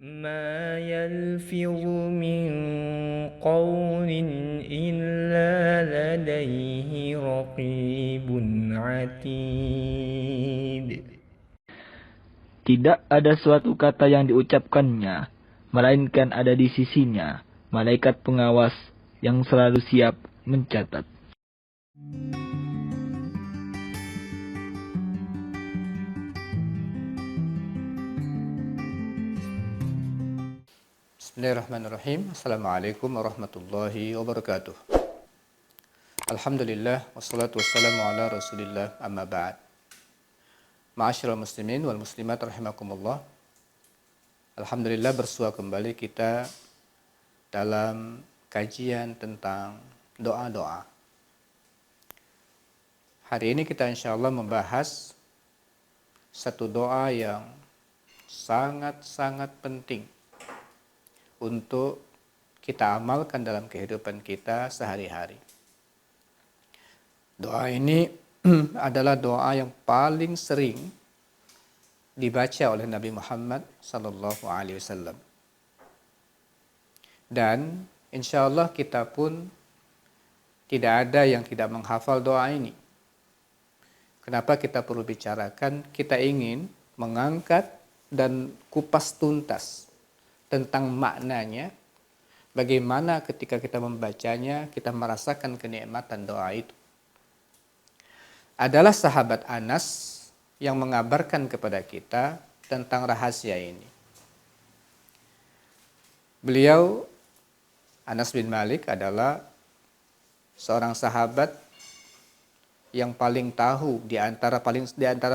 ما يلفظ من قول إلا لديه رقيب عتيد. Tidak ada suatu kata yang diucapkannya, melainkan ada di sisinya malaikat pengawas yang selalu siap mencatat. Bismillahirrahmanirrahim. Assalamualaikum warahmatullahi wabarakatuh. Alhamdulillah wassalatu wassalamu ala Rasulillah amma ba'd. Ma'asyiral muslimin wal muslimat rahimakumullah. Alhamdulillah bersua kembali kita dalam kajian tentang doa-doa. Hari ini kita insyaallah membahas satu doa yang sangat-sangat penting untuk kita amalkan dalam kehidupan kita sehari-hari. Doa ini adalah doa yang paling sering dibaca oleh Nabi Muhammad sallallahu alaihi wasallam. Dan insya Allah kita pun tidak ada yang tidak menghafal doa ini. Kenapa kita perlu bicarakan? Kita ingin mengangkat dan kupas tuntas tentang maknanya, bagaimana ketika kita membacanya, kita merasakan kenikmatan doa itu. Adalah sahabat Anas yang mengabarkan kepada kita tentang rahasia ini. Beliau, Anas bin Malik, adalah seorang sahabat yang paling tahu di antara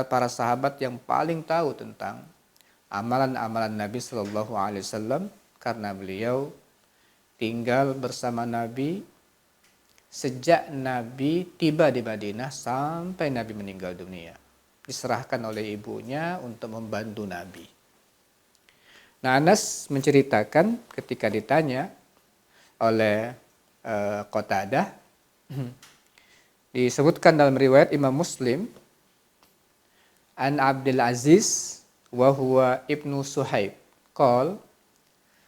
para sahabat yang paling tahu tentang amalan-amalan Nabi Shallallahu Alaihi Wasallam, karena beliau tinggal bersama Nabi sejak Nabi tiba di Madinah sampai Nabi meninggal dunia. Diserahkan oleh ibunya untuk membantu Nabi. Nah, Anas menceritakan ketika ditanya oleh Qatadah, disebutkan dalam riwayat Imam Muslim, an Abdul Aziz wa huwa ibnu Suhaib qol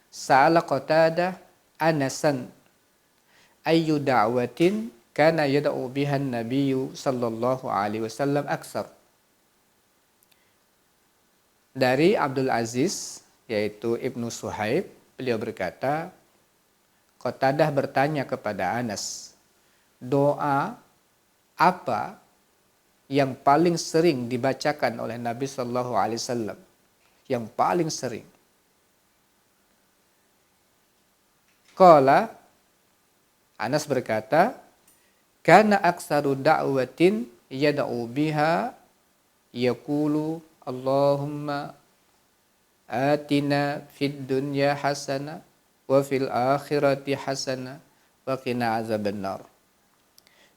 sa'ala Qatadah Anasan ayyu da'watin kana yad'u biha an-nabiyyu sallallahu alaihi wasallam aksar. Dari Abdul Aziz, yaitu Ibnu Suhaib, beliau berkata, Qatadah bertanya kepada Anas, doa apa yang paling sering dibacakan oleh Nabi sallallahu alaihi wasallam? Yang paling sering. Qala, Anas berkata, kana aksaru da'watin yad'u biha yaqulu Allahumma atina fid dunya hasanah wa fil akhirati hasanah wa qina azabannar.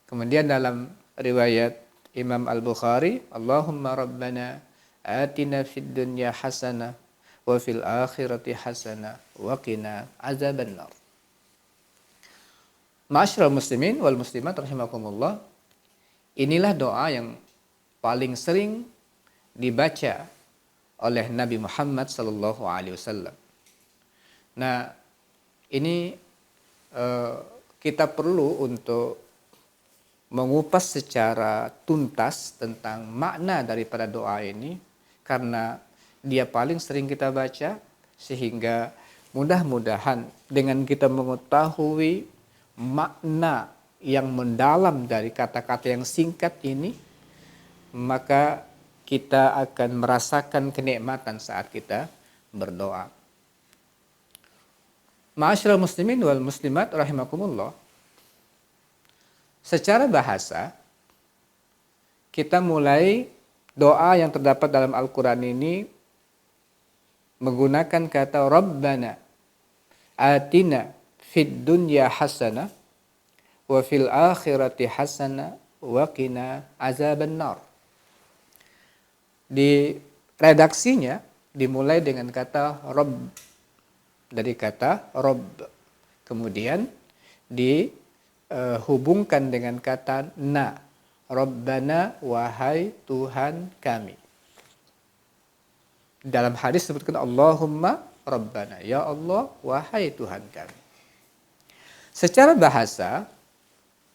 Kemudian dalam riwayat Imam Al-Bukhari, Allahumma rabbana atina fid dunya hasanah wa fil akhirati hasanah wa qina azabannar. Ma'asyiral muslimin wal muslimat rahimakumullah. Inilah doa yang paling sering dibaca oleh Nabi Muhammad sallallahu alaihi wasallam. Nah, ini kita perlu untuk mengupas secara tuntas tentang makna daripada doa ini, karena dia paling sering kita baca, sehingga mudah-mudahan dengan kita mengetahui makna yang mendalam dari kata-kata yang singkat ini, maka kita akan merasakan kenikmatan saat kita berdoa. Ma'asyiral muslimin wal muslimat rahimakumullah. Secara bahasa, kita mulai doa yang terdapat dalam Al-Quran ini menggunakan kata Rabbana atina fid dunya hasanah wa fil akhirati hasanah wa qina azabannar. Di redaksinya dimulai dengan kata Rabb, dari kata Rabb. Kemudian dihubungkan dengan kata na, Rabbana, wahai Tuhan kami. Dalam hadis disebutkan Allahumma Rabbana, ya Allah, wahai Tuhan kami. Secara bahasa,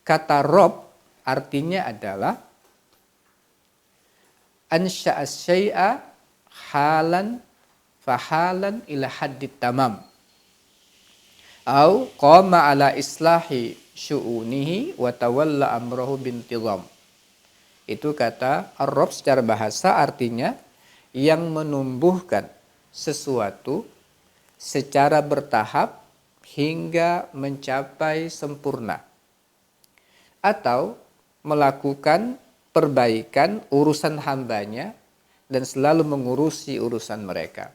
kata Rob artinya adalah ansya'a syai'a halan fahalan ila haddit tamam. Au qama ala islahi syu'unihi wa tawalla amrahu bintizam. Itu kata Ar-Rabb secara bahasa artinya yang menumbuhkan sesuatu secara bertahap hingga mencapai sempurna. Atau melakukan perbaikan urusan hambanya dan selalu mengurusi urusan mereka.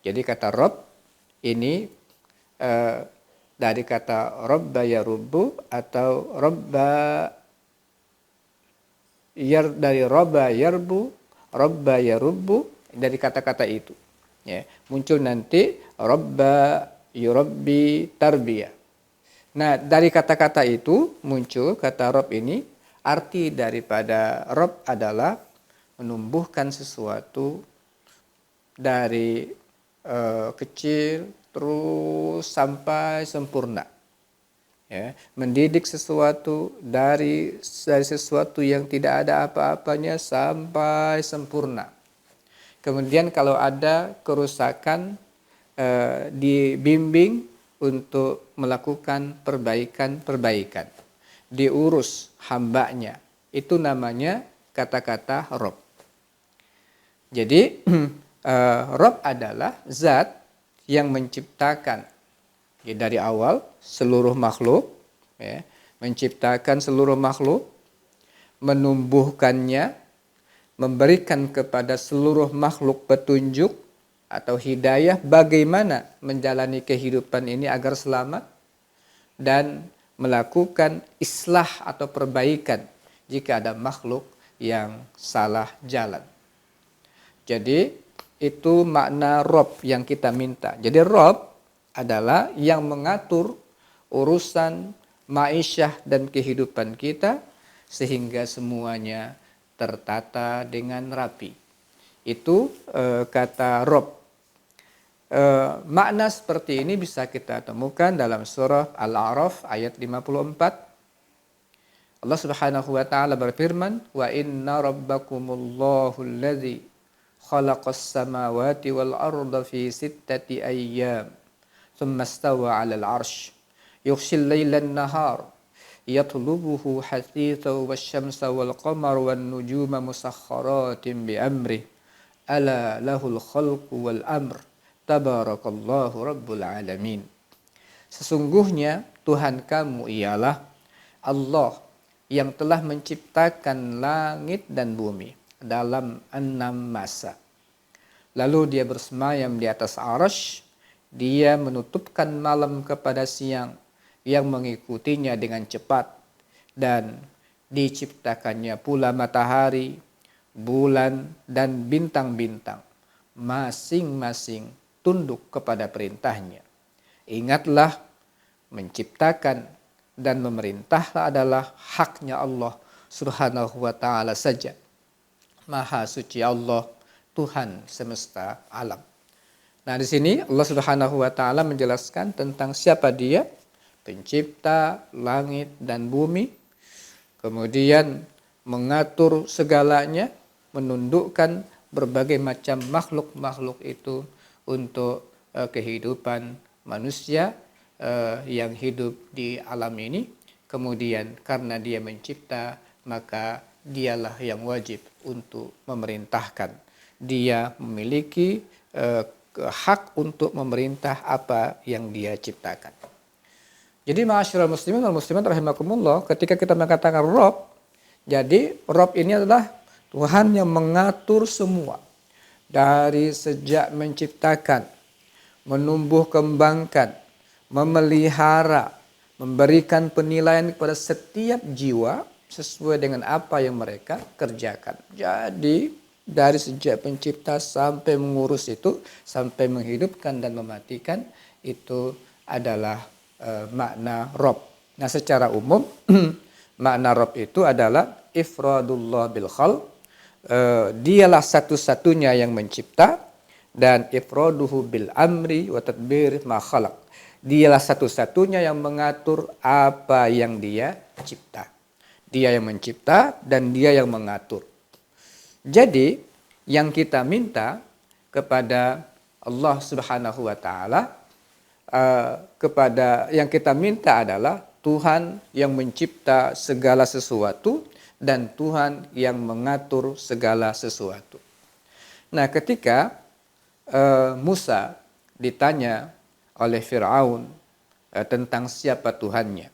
Jadi kata Rabb ini dari kata Rabba yarubbu atau dari Rabba yarbu, Rabba yarubbu, dari kata-kata itu. Ya, muncul nanti Rabba yurabbi tarbiyah. Nah, dari kata-kata itu muncul kata Rabb ini, arti daripada Rabb adalah menumbuhkan sesuatu dari kecil terus sampai sempurna. Ya, mendidik sesuatu dari sesuatu yang tidak ada apa-apanya sampai sempurna. Kemudian kalau ada kerusakan, dibimbing untuk melakukan perbaikan, diurus hambanya. Itu namanya kata-kata Rabb. Jadi Rabb adalah zat yang menciptakan dari awal seluruh makhluk, ya, menciptakan seluruh makhluk, menumbuhkannya, memberikan kepada seluruh makhluk petunjuk atau hidayah bagaimana menjalani kehidupan ini agar selamat, dan melakukan islah atau perbaikan jika ada makhluk yang salah jalan. Jadi itu makna Rabb yang kita minta. Jadi Rabb adalah yang mengatur urusan ma'isyah dan kehidupan kita sehingga semuanya tertata dengan rapi. Itu kata Rabb. Makna seperti ini bisa kita temukan dalam surah Al-A'raf ayat 54. Allah Subhanahu wa taala berfirman, "Wa inna rabbakumullahu alladzi khalaqas samawati wal arda fi sittati ayyam thumma istawa 'alal 'arsy yughshil lailan nahar yatlubuhu hasithan wasyamsa wal qamara wan nujuma musakhkharatin bi amri ala lahul khalqu wal amr tabarakallahu rabbul alamin." Sesungguhnya Tuhan kamu ialah Allah yang telah menciptakan langit dan bumi dalam 6 masa. Lalu dia bersemayam di atas arasy, dia menutupkan malam kepada siang yang mengikutinya dengan cepat, dan diciptakannya pula matahari, bulan, dan bintang-bintang, masing-masing tunduk kepada perintahnya. Ingatlah, menciptakan dan memerintah adalah haknya Allah Subhanahu wa taala saja. Maha suci Allah, Tuhan semesta alam. Nah, di sini Allah Subhanahu wa taala menjelaskan tentang siapa Dia, pencipta langit dan bumi, kemudian mengatur segalanya, menundukkan berbagai macam makhluk-makhluk itu untuk kehidupan manusia yang hidup di alam ini. Kemudian karena Dia mencipta, maka Dialah yang wajib untuk memerintahkan. Dia memiliki hak untuk memerintah apa yang Dia ciptakan. Jadi ma'asyiral muslimin wal muslimat rahimakumullah, ketika kita mengatakan Rabb, jadi Rabb ini adalah Tuhan yang mengatur semua. Dari sejak menciptakan, menumbuh kembangkan, memelihara, memberikan penilaian kepada setiap jiwa sesuai dengan apa yang mereka kerjakan. Jadi dari sejak pencipta sampai mengurus itu, sampai menghidupkan dan mematikan, itu adalah makna Rabb. Nah, secara umum makna Rabb itu adalah ifradullah bil khalq. Dialah satu-satunya yang mencipta dan ifraduhu bil amri wa tadbir ma khalaq. Dialah satu-satunya yang mengatur apa yang dia cipta. Dia yang mencipta dan dia yang mengatur. Jadi yang kita minta kepada Allah Subhanahu wa taala, yang kita minta adalah Tuhan yang mencipta segala sesuatu dan Tuhan yang mengatur segala sesuatu. Nah, ketika Musa ditanya oleh Fir'aun tentang siapa Tuhannya,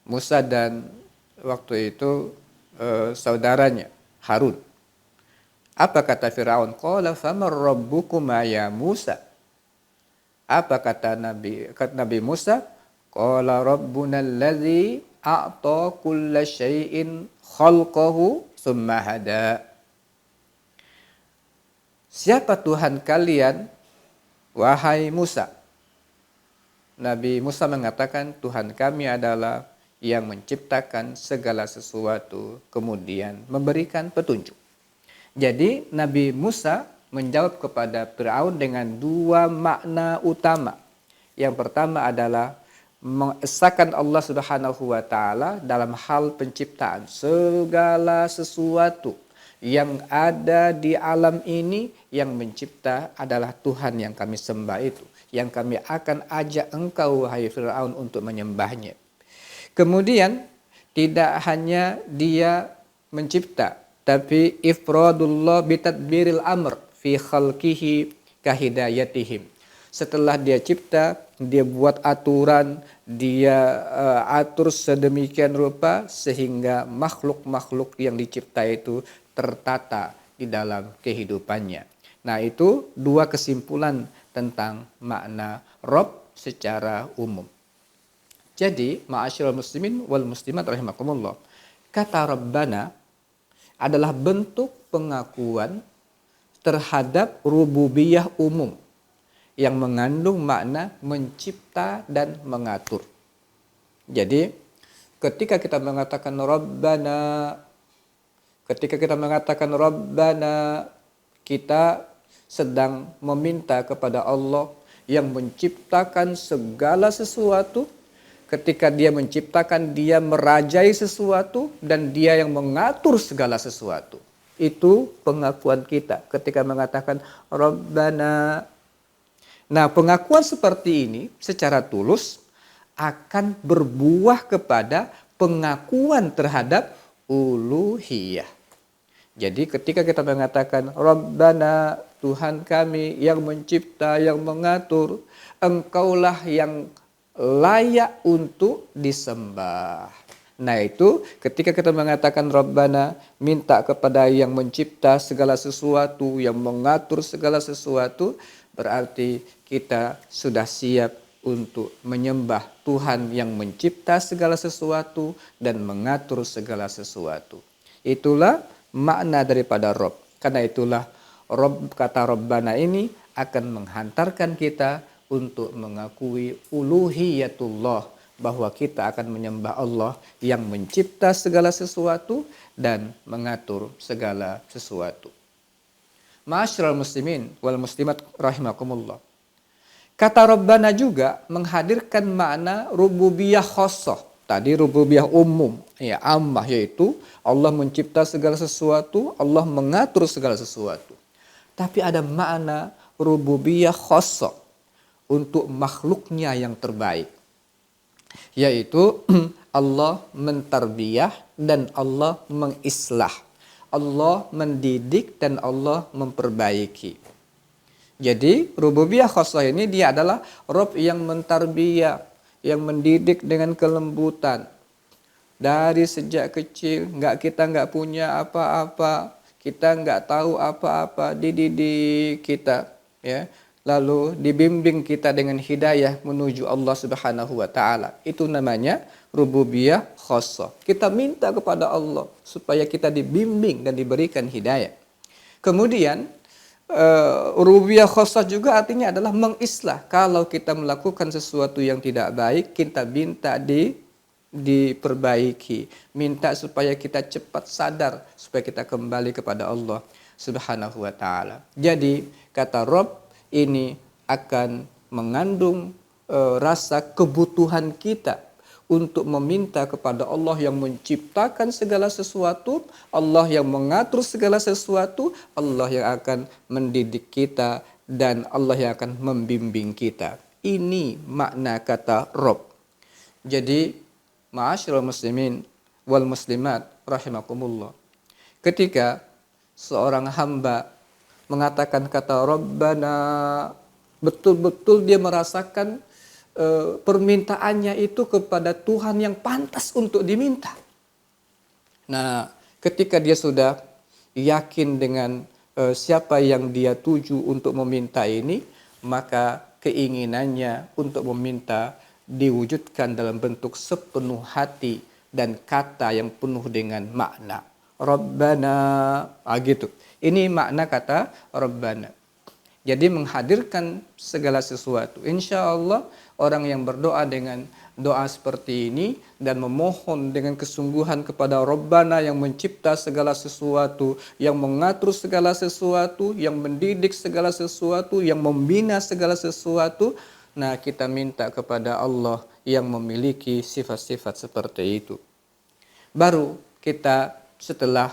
Musa dan waktu itu saudaranya Harun, apa kata Fir'aun? Qala famar rabbukuma ya Musa. Apa kata Nabi Musa? Qala rabbuna allazi a'ta kulla syai'in khalqahu tsumma hada. Siapa Tuhan kalian, wahai Musa? Nabi Musa mengatakan, Tuhan kami adalah yang menciptakan segala sesuatu, kemudian memberikan petunjuk. Jadi Nabi Musa menjawab kepada Fir'aun dengan dua makna utama. Yang pertama adalah mengesahkan Allah Subhanahu wa taala dalam hal penciptaan segala sesuatu yang ada di alam ini. Yang mencipta adalah Tuhan yang kami sembah itu, yang kami akan ajak engkau wahai Fir'aun untuk menyembahnya. Kemudian tidak hanya dia mencipta, tapi ifradullah bitadbiril amr fi khalqihi kahidayatihim. Setelah dia cipta, dia buat aturan, dia atur sedemikian rupa sehingga makhluk-makhluk yang dicipta itu tertata di dalam kehidupannya. Nah, itu dua kesimpulan tentang makna Rabb secara umum. Jadi, ma'asyiral muslimin wal muslimat rahimakumullah, kata Rabbana adalah bentuk pengakuan terhadap rububiyah umum yang mengandung makna mencipta dan mengatur. Jadi, ketika kita mengatakan Rabbana, kita sedang meminta kepada Allah yang menciptakan segala sesuatu. Ketika dia menciptakan, dia merajai sesuatu dan dia yang mengatur segala sesuatu. Itu pengakuan kita ketika mengatakan Rabbana. Nah, pengakuan seperti ini secara tulus akan berbuah kepada pengakuan terhadap uluhiyah. Jadi ketika kita mengatakan Rabbana, Tuhan kami yang mencipta, yang mengatur, engkaulah yang layak untuk disembah. Nah, itu ketika kita mengatakan Rabbana, minta kepada yang mencipta segala sesuatu, yang mengatur segala sesuatu, berarti kita sudah siap untuk menyembah Tuhan yang mencipta segala sesuatu dan mengatur segala sesuatu. Itulah makna daripada Rabb. Karena itulah kata Rabbana ini akan menghantarkan kita untuk mengakui uluhiyatullah, bahwa kita akan menyembah Allah yang mencipta segala sesuatu dan mengatur segala sesuatu. Ma'asyiral muslimin wal muslimat rahimakumullah. Kata Rabbana juga menghadirkan makna rububiyah khassah. Tadi rububiyah umum, ya ammah, yaitu Allah mencipta segala sesuatu, Allah mengatur segala sesuatu. Tapi ada makna rububiyah khassah untuk makhluknya yang terbaik, yaitu Allah mentarbiyah dan Allah mengislah, Allah mendidik dan Allah memperbaiki. Jadi rububiyah khassah ini dia adalah Rabb yang mentarbiyah, yang mendidik dengan kelembutan. Dari sejak kecil kita nggak punya apa-apa, kita nggak tahu apa-apa, dididik kita, ya. Lalu dibimbing kita dengan hidayah menuju Allah Subhanahu wa taala. Itu namanya rububiyah khassah. Kita minta kepada Allah supaya kita dibimbing dan diberikan hidayah. Kemudian rububiyah khassah juga artinya adalah mengislah. Kalau kita melakukan sesuatu yang tidak baik, kita minta diperbaiki, minta supaya kita cepat sadar, supaya kita kembali kepada Allah. Subhanahu wa ta'ala. Jadi kata Rabb ini akan mengandung rasa kebutuhan kita untuk meminta kepada Allah yang menciptakan segala sesuatu, Allah yang mengatur segala sesuatu, Allah yang akan mendidik kita, dan Allah yang akan membimbing kita. Ini makna kata Rabb. Jadi, ma'asyiral muslimin wal muslimat rahimakumullah. Ketika seorang hamba mengatakan kata Rabbana, betul-betul dia merasakan permintaannya itu kepada Tuhan yang pantas untuk diminta. Nah, ketika dia sudah yakin dengan siapa yang dia tuju untuk meminta ini, maka keinginannya untuk meminta diwujudkan dalam bentuk sepenuh hati dan kata yang penuh dengan makna. Rabbana, gitu. Ini makna kata Rabbana. Jadi menghadirkan segala sesuatu. Insya Allah orang yang berdoa dengan doa seperti ini dan memohon dengan kesungguhan kepada Rabbana yang mencipta segala sesuatu, yang mengatur segala sesuatu, yang mendidik segala sesuatu, yang membina segala sesuatu. Nah, kita minta kepada Allah yang memiliki sifat-sifat seperti itu. Baru kita setelah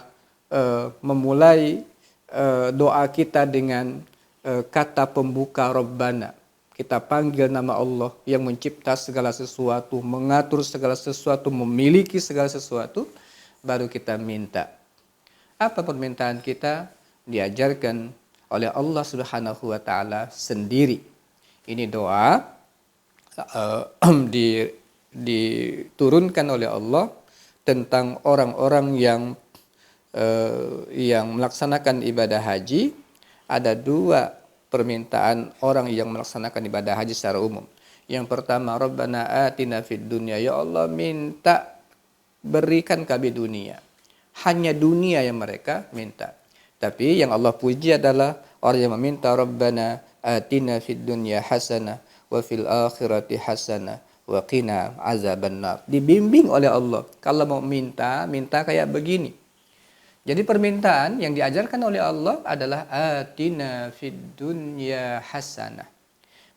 memulai doa kita dengan kata pembuka Rabbana, kita panggil nama Allah yang mencipta segala sesuatu, mengatur segala sesuatu, memiliki segala sesuatu, baru kita minta. Apa permintaan kita? Diajarkan oleh Allah Subhanahu wa ta'ala sendiri. Ini doa diturunkan oleh Allah tentang orang-orang yang melaksanakan ibadah haji. Ada dua permintaan orang yang melaksanakan ibadah haji secara umum. Yang pertama, Rabbana atina fid dunya. Ya Allah, minta berikan kami dunia. Hanya dunia yang mereka minta. Tapi yang Allah puji adalah orang yang meminta Rabbana atina fid dunya hasanah wa fil akhirati hasanah wa qina azabannar. Dibimbing oleh Allah. Kalau mau minta kayak begini. Jadi permintaan yang diajarkan oleh Allah adalah atina fid dunya hasanah.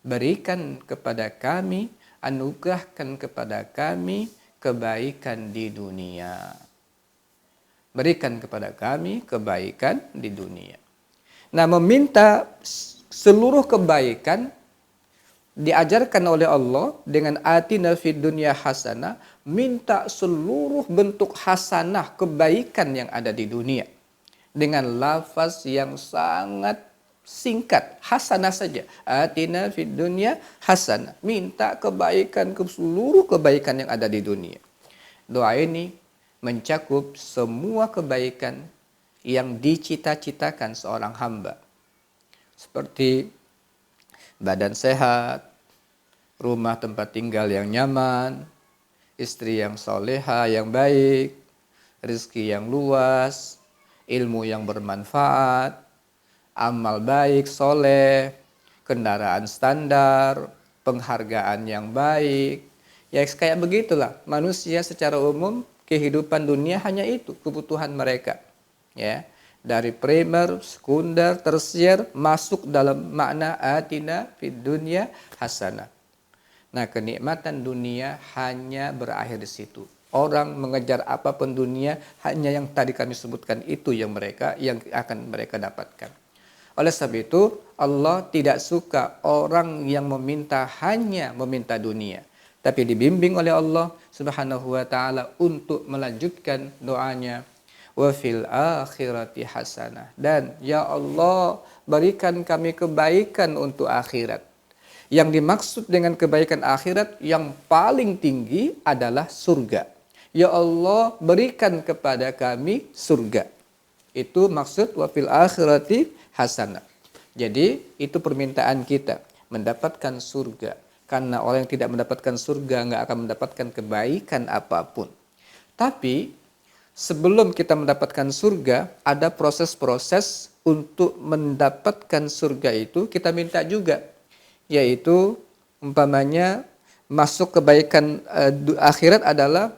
Berikan kepada kami, anugerahkan kepada kami kebaikan di dunia. Berikan kepada kami kebaikan di dunia. Nah, meminta seluruh kebaikan diajarkan oleh Allah dengan atina fid dunya hasanah, minta seluruh bentuk hasanah kebaikan yang ada di dunia dengan lafaz yang sangat singkat, hasanah saja. Atina fid dunya hasanah, minta kebaikan ke seluruh kebaikan yang ada di dunia. Doa ini mencakup semua kebaikan yang dicita-citakan seorang hamba. Seperti badan sehat, rumah tempat tinggal yang nyaman, istri yang soleha, yang baik, rezeki yang luas, ilmu yang bermanfaat, amal baik, soleh, kendaraan standar, penghargaan yang baik. Ya kayak begitulah manusia secara umum, kehidupan dunia hanya itu kebutuhan mereka. Ya. Dari primer, sekunder, tersier masuk dalam makna atina fid dunya hasanah. Nah, kenikmatan dunia hanya berakhir di situ. Orang mengejar apapun dunia hanya yang tadi kami sebutkan itu yang akan mereka dapatkan. Oleh sebab itu, Allah tidak suka orang yang hanya meminta dunia, tapi dibimbing oleh Allah Subhanahu wa taala untuk melanjutkan doanya. Wa fil akhirati hasanah, dan ya Allah berikan kami kebaikan untuk akhirat. Yang dimaksud dengan kebaikan akhirat yang paling tinggi adalah surga. Ya Allah berikan kepada kami surga. Itu maksud wa fil akhirati hasanah. Jadi itu permintaan kita, mendapatkan surga. Karena orang yang tidak mendapatkan surga nggak akan mendapatkan kebaikan apapun. Tapi sebelum kita mendapatkan surga, ada proses-proses untuk mendapatkan surga itu kita minta juga. Yaitu umpamanya masuk kebaikan akhirat adalah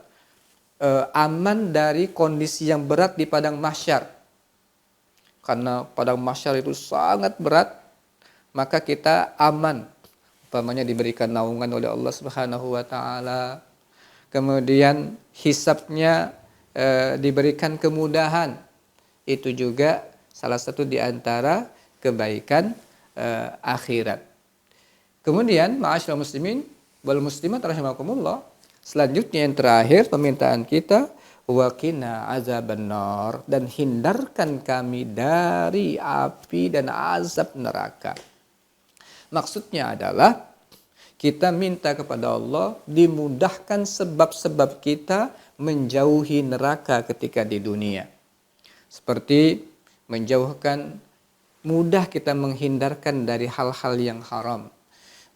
aman dari kondisi yang berat di padang mahsyar. karena padang mahsyar itu sangat berat, maka kita aman. Umpamanya diberikan naungan oleh Allah Subhanahu wa taala. Kemudian hisabnya diberikan kemudahan. Itu juga salah satu di antara kebaikan akhirat. Kemudian ma'asyiral muslimin wal muslimat rahimakumullah, selanjutnya yang terakhir permintaan kita, wa qina azabannar, dan hindarkan kami dari api dan azab neraka. Maksudnya adalah kita minta kepada Allah dimudahkan sebab-sebab kita menjauhi neraka ketika di dunia. Seperti menjauhkan, mudah kita menghindarkan dari hal-hal yang haram.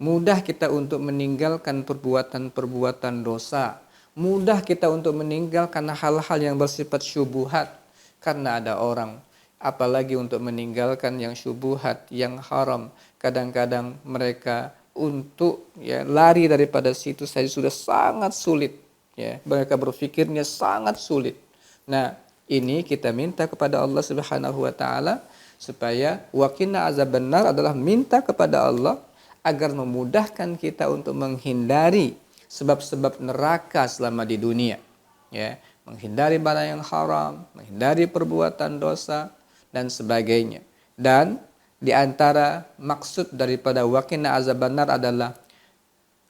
Mudah kita untuk meninggalkan perbuatan-perbuatan dosa. Mudah kita untuk meninggalkan hal-hal yang bersifat syubhat. Karena ada orang, apalagi untuk meninggalkan yang syubhat, yang haram. Kadang-kadang mereka untuk lari daripada situ saja sudah sangat sulit. Mereka berpikirnya sangat sulit. Nah, ini kita minta kepada Allah Subhanahu wa taala supaya waqina azabannar adalah minta kepada Allah agar memudahkan kita untuk menghindari sebab-sebab neraka selama di dunia. Menghindari barang yang haram, menghindari perbuatan dosa dan sebagainya. Dan di antara maksud daripada waqina azabannar adalah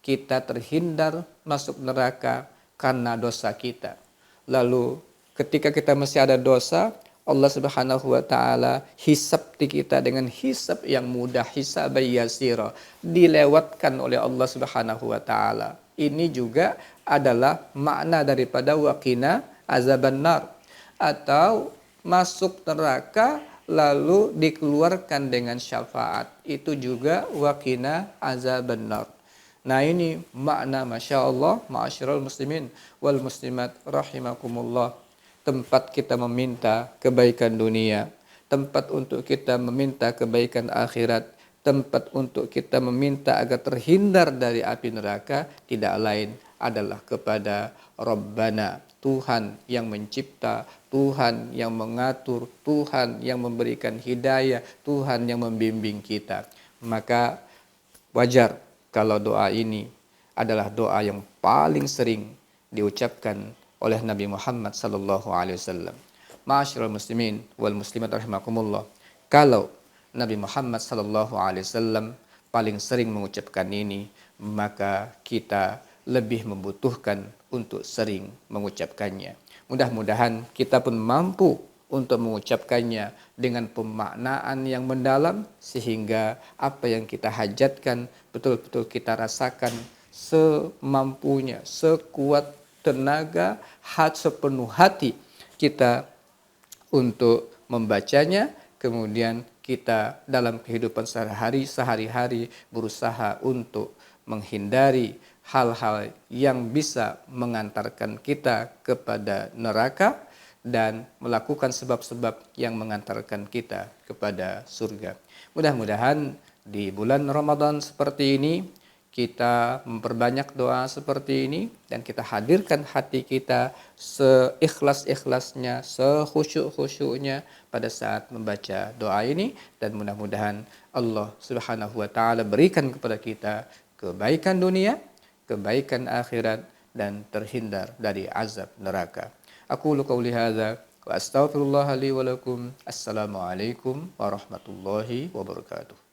kita terhindar masuk neraka karena dosa kita. Lalu ketika kita masih ada dosa, Allah Subhanahu wa taala hisab kita dengan hisab yang mudah, hisab yasira, dilewatkan oleh Allah Subhanahu wa taala. Ini juga adalah makna daripada waqina azabannar, atau masuk neraka lalu dikeluarkan dengan syafaat. Itu juga waqina azabannar. Nah, ini makna Masya Allah, ma'asyiral muslimin wal muslimat rahimakumullah. Tempat kita meminta kebaikan dunia, tempat untuk kita meminta kebaikan akhirat, tempat untuk kita meminta agar terhindar dari api neraka tidak lain adalah kepada Rabbana, Tuhan yang mencipta, Tuhan yang mengatur, Tuhan yang memberikan hidayah, Tuhan yang membimbing kita. Maka wajar kalau doa ini adalah doa yang paling sering diucapkan oleh Nabi Muhammad sallallahu alaihi wasallam. Ma'asyiral muslimin wal muslimat rahimakumullah. Kalau Nabi Muhammad sallallahu alaihi wasallam paling sering mengucapkan ini, maka kita lebih membutuhkan untuk sering mengucapkannya. Mudah-mudahan kita pun mampu untuk mengucapkannya dengan pemaknaan yang mendalam, sehingga apa yang kita hajatkan betul-betul kita rasakan semampunya, sekuat tenaga, sepenuh hati kita untuk membacanya. Kemudian kita dalam kehidupan sehari-hari berusaha untuk menghindari hal-hal yang bisa mengantarkan kita kepada neraka dan melakukan sebab-sebab yang mengantarkan kita kepada surga. Mudah-mudahan di bulan Ramadan seperti ini kita memperbanyak doa seperti ini dan kita hadirkan hati kita seikhlas-ikhlasnya, sekhusyuk-khusyuknya pada saat membaca doa ini, dan mudah-mudahan Allah Subhanahu wa taala berikan kepada kita kebaikan dunia, kebaikan akhirat, dan terhindar dari azab neraka. Aqulu qauli hadza wa astaghfirullah li wa lakum. Assalamualaikum warahmatullahi wabarakatuh.